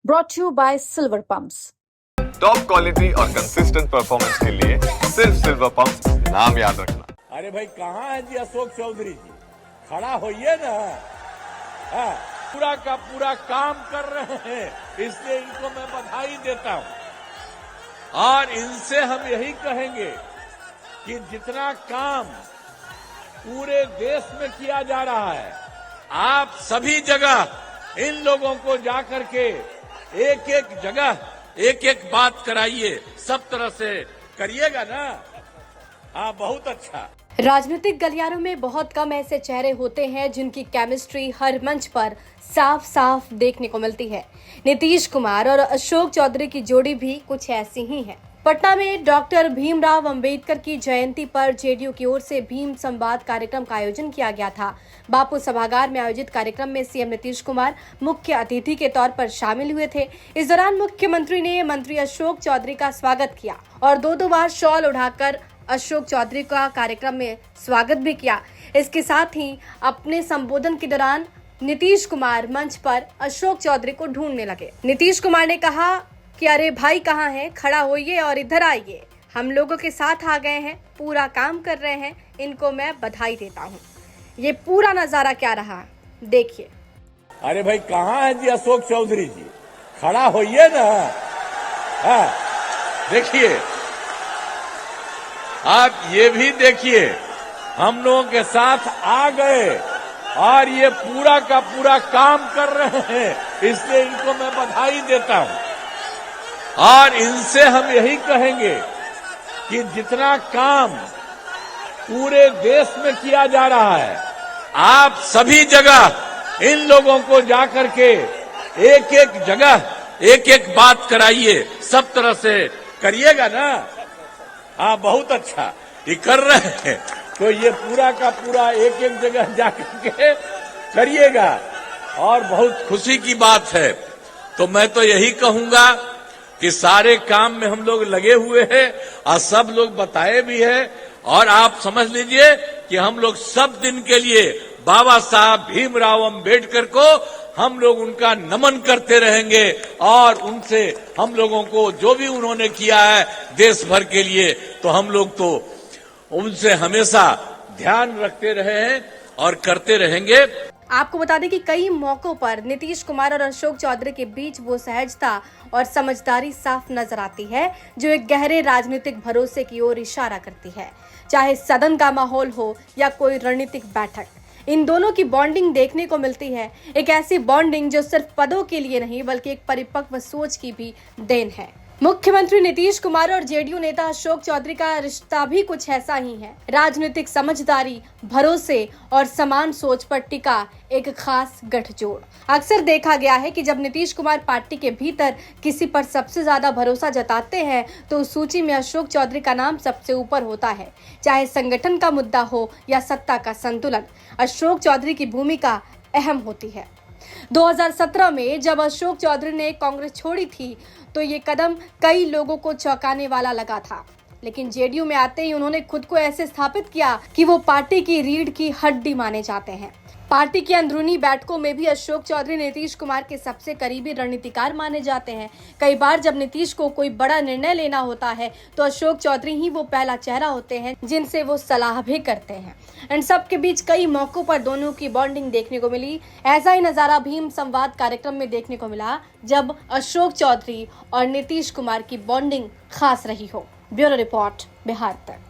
brought to you by Silver Pumps. Top quality और consistent performance के लिए सिर्फ सिल्वर पंप्स नाम याद रखना। अरे भाई कहाँ है जी अशोक चौधरी जी, खड़ा होइए ना। हाँ, पूरा का पूरा काम कर रहे हैं, इसलिए इनको मैं बधाई देता हूँ। और इनसे हम यही कहेंगे कि जितना काम पूरे देश में किया जा रहा है, आप सभी जगह इन लोगों को जाकर के एक एक जगह एक एक बात कराइए, सब तरह से करिएगा ना। हाँ, बहुत अच्छा। राजनीतिक गलियारों में बहुत कम ऐसे चेहरे होते हैं जिनकी केमिस्ट्री हर मंच पर साफ साफ देखने को मिलती है। नीतीश कुमार और अशोक चौधरी की जोड़ी भी कुछ ऐसी ही है। पटना में डॉक्टर भीमराव अंबेडकर की जयंती पर जेडीयू की ओर से भीम संवाद कार्यक्रम का आयोजन किया गया था। बापू सभागार में आयोजित कार्यक्रम में सीएम नीतीश कुमार मुख्य अतिथि के तौर पर शामिल हुए थे। इस दौरान मुख्यमंत्री ने मंत्री अशोक चौधरी का स्वागत किया और दो बार शॉल उठाकर अशोक चौधरी का कार्यक्रम में स्वागत भी किया। इसके साथ ही अपने संबोधन के दौरान नीतीश कुमार मंच पर अशोक चौधरी को ढूंढने लगे। नीतीश कुमार ने कहा कि अरे भाई कहाँ हैं, खड़ा होइए और इधर आइए, हम लोगों के साथ आ गए हैं, पूरा काम कर रहे हैं, इनको मैं बधाई देता हूँ। ये पूरा नजारा क्या रहा देखिए। अरे भाई कहाँ है जी अशोक चौधरी जी, खड़ा होइए ना। हाँ, देखिए, आप ये भी देखिए, हम लोगों के साथ आ गए और ये पूरा का पूरा काम कर रहे हैं, इसलिए इनको मैं बधाई देता हूँ। और इनसे हम यही कहेंगे कि जितना काम पूरे देश में किया जा रहा है, आप सभी जगह इन लोगों को जाकर के एक एक जगह एक एक बात कराइए, सब तरह से करिएगा ना। हाँ, बहुत अच्छा। ये कर रहे हैं तो ये पूरा का पूरा एक एक जगह जाकर के करिएगा और बहुत खुशी की बात है। तो मैं तो यही कहूंगा कि सारे काम में हम लोग लगे हुए हैं और सब लोग बताए भी हैं। और आप समझ लीजिए कि हम लोग सब दिन के लिए बाबा साहब भीमराव अंबेडकर को हम लोग उनका नमन करते रहेंगे और उनसे हम लोगों को जो भी उन्होंने किया है देश भर के लिए, तो हम लोग तो उनसे हमेशा ध्यान रखते रहे हैं और करते रहेंगे। आपको बता दें कि कई मौकों पर नीतीश कुमार और अशोक चौधरी के बीच वो सहजता और समझदारी साफ नजर आती है जो एक गहरे राजनीतिक भरोसे की ओर इशारा करती है। चाहे सदन का माहौल हो या कोई रणनीतिक बैठक, इन दोनों की बॉन्डिंग देखने को मिलती है। एक ऐसी बॉन्डिंग जो सिर्फ पदों के लिए नहीं बल्कि एक परिपक्व सोच की भी देन है। मुख्यमंत्री नीतीश कुमार और जेडीयू नेता अशोक चौधरी का रिश्ता भी कुछ ऐसा ही है। राजनीतिक समझदारी, भरोसे और समान सोच पर टिका एक खास गठजोड़। अक्सर देखा गया है कि जब नीतीश कुमार पार्टी के भीतर किसी पर सबसे ज्यादा भरोसा जताते हैं तो उस सूची में अशोक चौधरी का नाम सबसे ऊपर होता है। चाहे संगठन का मुद्दा हो या सत्ता का संतुलन, अशोक चौधरी की भूमिका अहम होती है। 2017 में जब अशोक चौधरी ने कांग्रेस छोड़ी थी तो ये कदम कई लोगों को चौंकाने वाला लगा था, लेकिन जेडीयू में आते ही उन्होंने खुद को ऐसे स्थापित किया कि वो पार्टी की रीढ़ की हड्डी माने जाते हैं। पार्टी की अंदरूनी बैठकों में भी अशोक चौधरी नीतीश कुमार के सबसे करीबी रणनीतिकार माने जाते हैं। कई बार जब नीतीश को कोई बड़ा निर्णय लेना होता है तो अशोक चौधरी ही वो पहला चेहरा होते हैं जिनसे वो सलाह भी करते हैं। इन सब के बीच कई मौकों पर दोनों की बॉन्डिंग देखने को मिली। ऐसा ही नजारा भीम संवाद कार्यक्रम में देखने को मिला जब अशोक चौधरी और नीतीश कुमार की बॉन्डिंग खास रही हो। ब्यूरो रिपोर्ट, बिहार तक।